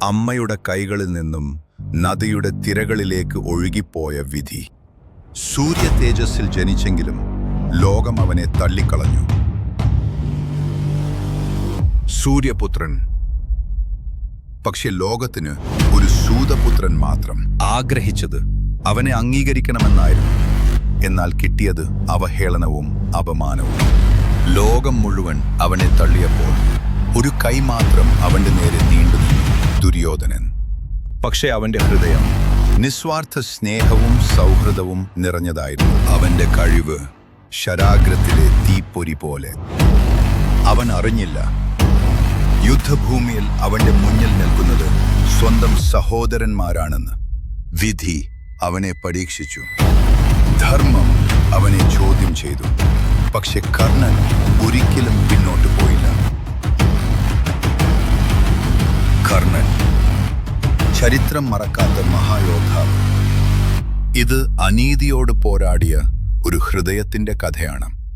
അമ്മയുടെ കൈകളിൽ നിന്നും നദിയുടെ തിരകളിലേക്ക് ഒഴുകിപ്പോയ വിധി. സൂര്യ തേജസ്സിൽ ജനിച്ചെങ്കിലും ലോകം അവനെ തള്ളിക്കളഞ്ഞു. സൂര്യപുത്രൻ. പക്ഷെ ലോകത്തിന് ഒരു സൂതപുത്രൻ മാത്രം. ആഗ്രഹിച്ചത് അവനെ അംഗീകരിക്കണമെന്നായിരുന്നു. എന്നാൽ കിട്ടിയത് അവഹേളനവും അപമാനവും. ലോകം മുഴുവൻ അവനെ തള്ളിയപ്പോൾ ഒരു കൈ മാത്രം അവന്റെ നേരെ നീണ്ടു നിന്നു. ദുര്യോധനൻ. പക്ഷെ അവന്റെ ഹൃദയം നിസ്വാർത്ഥ സ്നേഹവും സൗഹൃദവും നിറഞ്ഞതായിരുന്നു. അവന്റെ കഴിവ് ശരാഗ്രത്തിലെ തീപ്പൊരി പോലെ. അവൻ അറിഞ്ഞില്ല യുദ്ധഭൂമിയിൽ അവന്റെ മുന്നിൽ നിൽക്കുന്നത് സ്വന്തം സഹോദരന്മാരാണെന്ന്. വിധി അവനെ പരീക്ഷിച്ചു. ധർമ്മം അവനെ ചോദ്യം ചെയ്തു. പക്ഷെ കർണൻ ഒരിക്കലും പിന്നോട്ട് പോയില്ല. കർണൻ, ചരിത്രം മറക്കാത്ത മഹായോദ്ധാവ്. ഇത് അനീതിയോട് പോരാടിയ ഒരു ഹൃദയത്തിന്റെ കഥയാണ്.